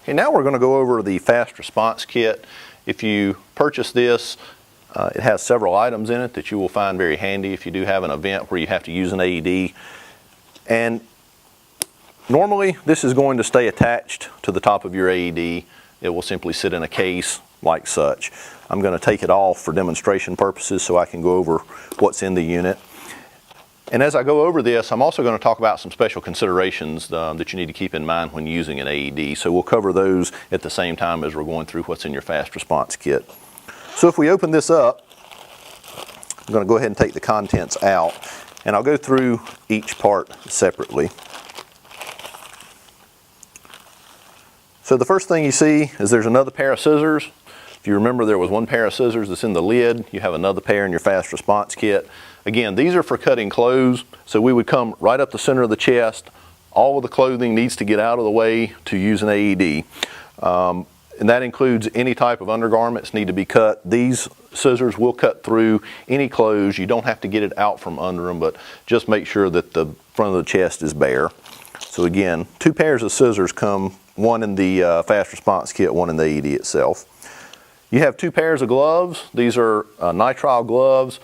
Okay, now we're going to go over the fast response kit. If you purchase this, it has several items in it that you will find very handy if you do have an event where you have to use an AED. And normally this is going to stay attached to the top of your AED. It will simply sit in a case like such. I'm going to take it off for demonstration purposes so I can go over what's in the unit. And as I go over this, I'm also going to talk about some special considerations that you need to keep in mind when using an AED. So we'll cover those at the same time as we're going through what's in your fast response kit. So if we open this up, I'm going to go ahead and take the contents out, and I'll go through each part separately. So the first thing you see is there's another pair of scissors. If you remember, there was one pair of scissors that's in the lid. You have another pair in your fast response kit. Again, these are for cutting clothes, so we would come right up the center of the chest. All of the clothing needs to get out of the way to use an AED. And that includes any type of undergarments need to be cut. These scissors will cut through any clothes. You don't have to get it out from under them, but just make sure that the front of the chest is bare. So again, two pairs of scissors come, one in the fast response kit, one in the AED itself. You have two pairs of gloves. These are nitrile gloves.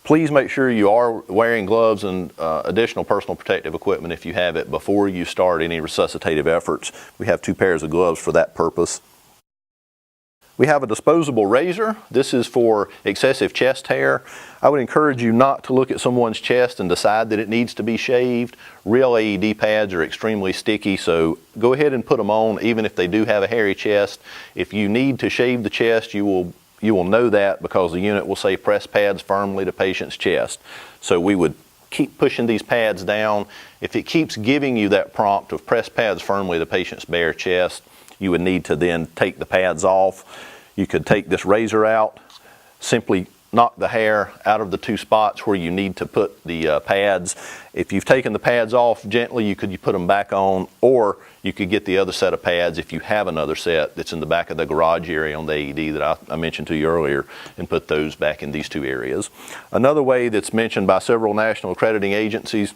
Please make sure you are wearing gloves and additional personal protective equipment if you have it before you start any resuscitative efforts. We have two pairs of gloves for that purpose. We have a disposable razor. This is for excessive chest hair. I would encourage you not to look at someone's chest and decide that it needs to be shaved. Real AED pads are extremely sticky, so go ahead and put them on even if they do have a hairy chest. If you need to shave the chest, you will know that because the unit will say press pads firmly to patient's chest. So we would keep pushing these pads down. If it keeps giving you that prompt of press pads firmly to patient's bare chest, you would need to then take the pads off. You could take this razor out, simply knock the hair out of the two spots where you need to put the pads. If you've taken the pads off gently, you could put them back on, or you could get the other set of pads if you have another set that's in the back of the garage area on the AED that I mentioned to you earlier, and put those back in these two areas. Another way that's mentioned by several national accrediting agencies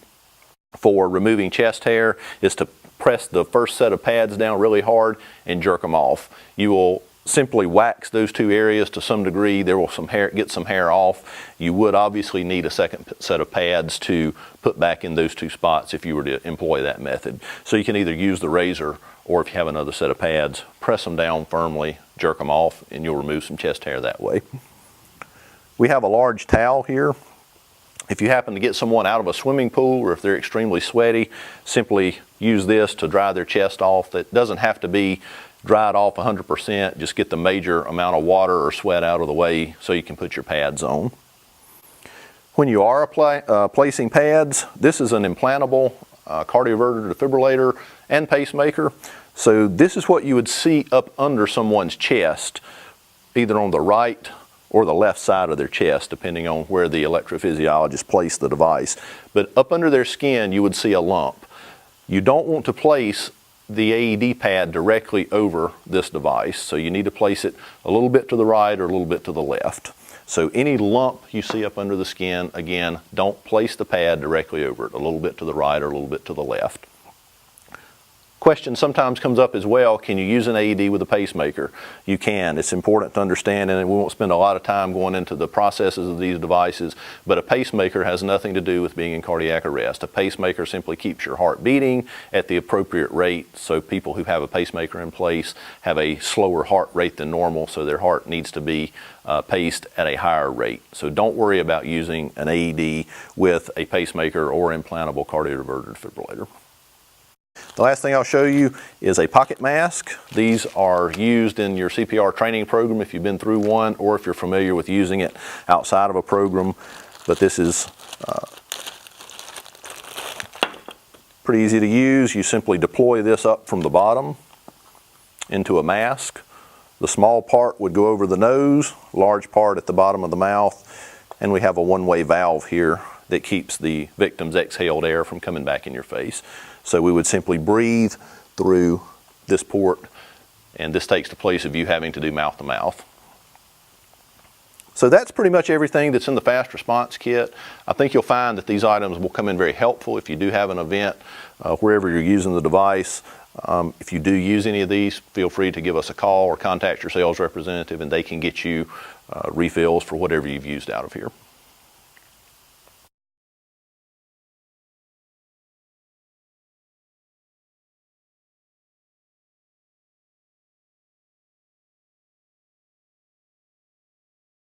for removing chest hair is to press the first set of pads down really hard and jerk them off. You will simply wax those two areas to some degree. There will get some hair off. You would obviously need a second set of pads to put back in those two spots if you were to employ that method. So you can either use the razor, or if you have another set of pads, press them down firmly, jerk them off, and you'll remove some chest hair that way. We have a large towel here. If you happen to get someone out of a swimming pool, or if they're extremely sweaty, simply use this to dry their chest off. That doesn't have to be dried off 100%. Just get the major amount of water or sweat out of the way so you can put your pads on. When you are placing pads, this is an implantable cardioverter defibrillator and pacemaker. So this is what you would see up under someone's chest, either on the right or the left side of their chest, depending on where the electrophysiologist placed the device. But up under their skin, you would see a lump. You don't want to place the AED pad directly over this device, so you need to place it a little bit to the right or a little bit to the left. So any lump you see up under the skin, again, don't place the pad directly over it, a little bit to the right or a little bit to the left. Question sometimes comes up as well, can you use an AED with a pacemaker? You can. It's important to understand, and we won't spend a lot of time going into the processes of these devices, but a pacemaker has nothing to do with being in cardiac arrest. A pacemaker simply keeps your heart beating at the appropriate rate, so people who have a pacemaker in place have a slower heart rate than normal, so their heart needs to be paced at a higher rate. So don't worry about using an AED with a pacemaker or implantable cardioverter defibrillator. The last thing I'll show you is a pocket mask. These are used in your CPR training program if you've been through one, or if you're familiar with using it outside of a program. But this is pretty easy to use. You simply deploy this up from the bottom into a mask. The small part would go over the nose, large part at the bottom of the mouth, and we have a one-way valve here that keeps the victim's exhaled air from coming back in your face. So we would simply breathe through this port, and this takes the place of you having to do mouth to mouth. So that's pretty much everything that's in the fast response kit. I think you'll find that these items will come in very helpful if you do have an event wherever you're using the device. If you do use any of these, feel free to give us a call or contact your sales representative, and they can get you refills for whatever you've used out of here.